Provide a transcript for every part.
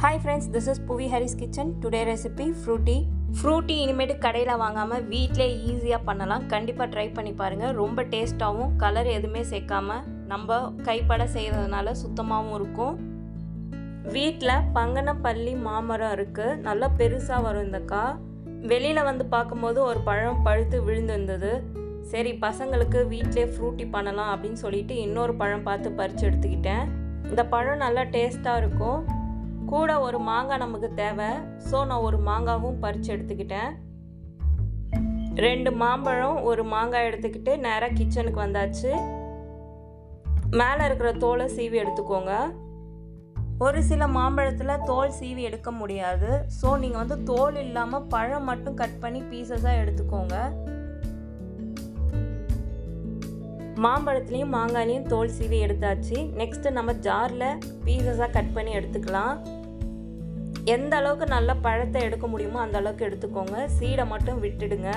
Hi friends, this is Puvi Harry's kitchen. Today recipe frooti. Frooti இனிமேட்டு கடையில் வாங்காமல் வீட்டிலே ஈஸியாக பண்ணலாம். கண்டிப்பாக ட்ரை பண்ணி பாருங்கள். ரொம்ப டேஸ்ட்டாகவும் கலர் எதுவுமே சேர்க்காமல் நம்ம கைப்பட செய்கிறதுனால சுத்தமாகவும் இருக்கும். வீட்டில் பங்கனப்பள்ளி மாமரம் இருக்குது. நல்லா பெருசாக வரும் இந்த காய். வெளியில் வந்து பார்க்கும்போது ஒரு பழம் பழுத்து விழுந்திருந்தது. சரி பசங்களுக்கு வீட்டிலே ஃப்ரூட்டி பண்ணலாம் அப்படின்னு சொல்லிட்டு இன்னொரு பழம் பார்த்து பறித்து எடுத்துக்கிட்டேன். இந்த பழம் நல்லா டேஸ்ட்டாக இருக்கும். கூட ஒரு மாங்காய் நமக்கு தேவை. ஸோ நான் ஒரு மாங்காவும் பறித்து எடுத்துக்கிட்டேன். 2 மாம்பழம் ஒரு மாங்காய் எடுத்துக்கிட்டு நேராக கிச்சனுக்கு வந்தாச்சு. மேலே இருக்கிற தோலை சீவி எடுத்துக்கோங்க. ஒரு சில மாம்பழத்தில் தோல் சீவி எடுக்க முடியாது. ஸோ நீங்கள் வந்து தோல் இல்லாமல் பழம் மட்டும் கட் பண்ணி பீசஸாக எடுத்துக்கோங்க. மாம்பழத்துலேயும் மாங்காயிலையும் தோல் சீவி எடுத்தாச்சு. நெக்ஸ்ட்டு நம்ம ஜாரில் பீசஸாக கட் பண்ணி எடுத்துக்கலாம். எந்த அளவுக்கு நல்ல பழத்தை எடுக்க முடியுமோ அந்த அளவுக்கு எடுத்துக்கோங்க. சீடை மட்டும் விட்டுடுங்க.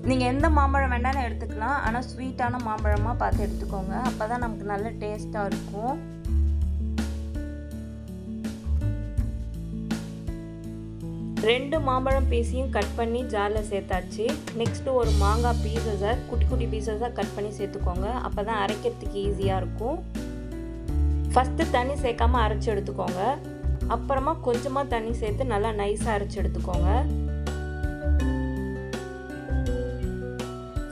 நீங்கள் எந்த மாம்பழம் வேணாலும் எடுத்துக்கலாம். ஆனால் ஸ்வீட்டான மாம்பழமாக பார்த்து எடுத்துக்கோங்க. அப்போ தான் நமக்கு நல்ல டேஸ்ட்டாக இருக்கும். ரெண்டு மாம்பழம் பீஸையும் கட் பண்ணி ஜாரில் சேர்த்தாச்சு. நெக்ஸ்ட்டு ஒரு மாங்காய் பீசஸை குட்டி குட்டி பீசஸாக கட் பண்ணி சேர்த்துக்கோங்க. அப்போ தான் அரைக்கிறதுக்கு ஈஸியாக இருக்கும். ஃபஸ்ட்டு தண்ணி சேர்க்காமல் அரைச்சி எடுத்துக்கோங்க. அப்புறமா கொஞ்சமாக தண்ணி சேர்த்து நல்லா நைஸாக அரைச்சி எடுத்துக்கோங்க.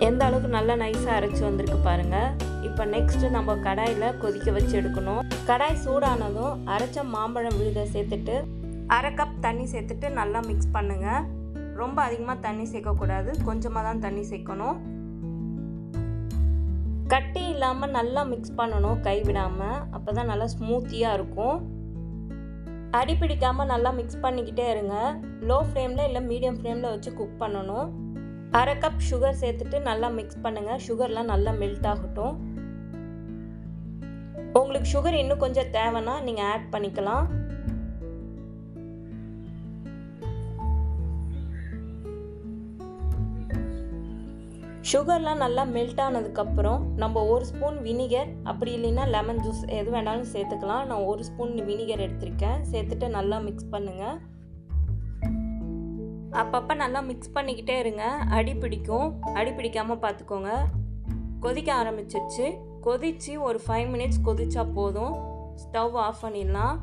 எந்த அளவுக்கு நல்லா நைஸாக அரைச்சி வந்திருக்கு பாருங்கள். இப்போ நெக்ஸ்ட்டு நம்ம கடாயில் கொதிக்க வச்சு எடுக்கணும். கடாய் சூடானதும் அரைச்ச மாம்பழம் விழுதை சேர்த்துட்டு 1/2 கப் தண்ணி சேர்த்துட்டு நல்லா மிக்ஸ் பண்ணுங்கள். ரொம்ப அதிகமாக தண்ணி சேர்க்கக்கூடாது, கொஞ்சமாக தான் தண்ணி சேர்க்கணும். கட்டி இல்லாமல் நல்லா மிக்ஸ் பண்ணணும் கைவிடாமல். அப்போ தான் நல்லா ஸ்மூத்தியாக இருக்கும். அடி பிடிக்காமல் நல்லா மிக்ஸ் பண்ணிக்கிட்டே இருங்க. லோ ஃப்ளேமில் இல்லை மீடியம் ஃப்ளேமில் வச்சு குக் பண்ணணும். 1/2 கப் சுகர் சேர்த்துட்டு நல்லா மிக்ஸ் பண்ணுங்கள். சுகர்லாம் நல்லா மெல்ட் ஆகட்டும். உங்களுக்கு சுகர் இன்னும் கொஞ்சம் தேவைன்னா நீங்கள் ஆட் பண்ணிக்கலாம். சுகர்லாம் நல்லா மெல்ட் ஆனதுக்கப்புறம் நம்ம 1 ஸ்பூன் வினிகர், அப்படி இல்லைன்னா லெமன் ஜூஸ் எது வேணாலும் சேர்த்துக்கலாம். நான் 1 ஸ்பூன் வினிகர் எடுத்திருக்கேன். சேர்த்துட்டு நல்லா மிக்ஸ் பண்ணுங்கள். அப்பப்போ நல்லா மிக்ஸ் பண்ணிக்கிட்டே இருங்க. அடி பிடிக்கும், அடி பிடிக்காமல் பார்த்துக்கோங்க. கொதிக்க ஆரம்பிச்சிருச்சு. கொதித்து ஒரு 5 மினிட்ஸ் கொதிச்சா போதும். ஸ்டவ் ஆஃப் பண்ணிடலாம்.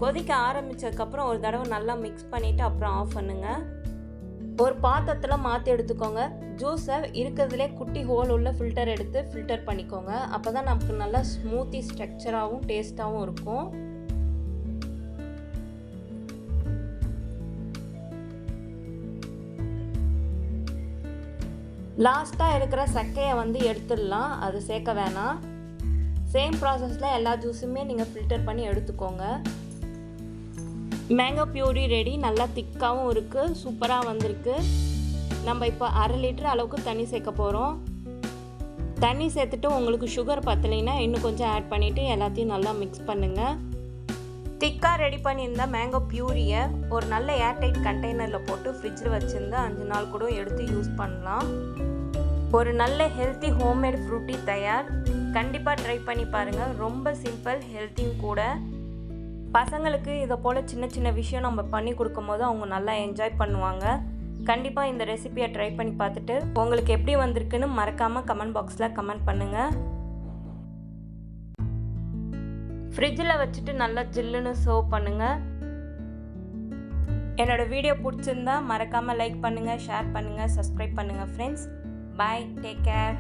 கொதிக்க ஆரம்பித்ததுக்கப்புறம் ஒரு தடவை நல்லா மிக்ஸ் பண்ணிவிட்டு அப்புறம் ஆஃப் பண்ணுங்கள். ஒரு பாத்திரத்தில் மாற்றி எடுத்துக்கோங்க. ஜூஸை இருக்கிறதுலே குட்டி ஹோல் உள்ள ஃபில்டர் எடுத்து ஃபில்டர் பண்ணிக்கோங்க. அப்போ தான் நமக்கு நல்லா ஸ்மூத்தி ஸ்ட்ரக்சராகவும் டேஸ்ட்டாகவும் இருக்கும். லாஸ்ட்டாக இருக்கிற சக்கையை வந்து எடுத்துடலாம். அது சேர்க்க வேணாம். சேம் ப்ராசஸில் எல்லா ஜூஸுமே நீங்கள் ஃபில்டர் பண்ணி எடுத்துக்கோங்க. Mango puree ready. நல்லா திக்காகவும் இருக்குது, சூப்பராக வந்திருக்கு. நம்ம இப்போ 1/2 லிட்டர் அளவுக்கு தண்ணி சேர்க்க போகிறோம். தண்ணி சேர்த்துட்டு உங்களுக்கு சுகர் பத்தலைன்னா இன்னும் கொஞ்சம் ஆட் பண்ணிவிட்டு எல்லாத்தையும் நல்லா மிக்ஸ் பண்ணுங்கள். திக்காக ரெடி பண்ணியிருந்த மேங்கோ பியூரியை ஒரு நல்ல ஏர்டைட் கண்டெய்னரில் போட்டு ஃப்ரிட்ஜில் வச்சுருந்து 5 நாள் கூட எடுத்து யூஸ் பண்ணலாம். ஒரு நல்ல ஹெல்த்தி ஹோம்மேட் ஃப்ரூட்டி தயார். கண்டிப்பாக ட்ரை பண்ணி பாருங்கள். ரொம்ப சிம்பிள், ஹெல்த்தியும் கூட. பசங்களுக்கு இதை போல் சின்ன சின்ன விஷயம் நம்ம பண்ணி கொடுக்கும்போது அவங்க நல்லா என்ஜாய் பண்ணுவாங்க. கண்டிப்பாக இந்த ரெசிபியை ட்ரை பண்ணி பார்த்துட்டு உங்களுக்கு எப்படி வந்திருக்குன்னு மறக்காமல் கமெண்ட் பாக்ஸில் கமெண்ட் பண்ணுங்கள். ஃப்ரிட்ஜில் வச்சுட்டு நல்லா ஜில்லுன்னு சர்வ் பண்ணுங்கள். என்னோடய வீடியோ பிடிச்சிருந்தா மறக்காமல் லைக் பண்ணுங்கள், ஷேர் பண்ணுங்கள், சப்ஸ்கிரைப் பண்ணுங்கள் ஃப்ரெண்ட்ஸ். பாய், டேக் கேர்.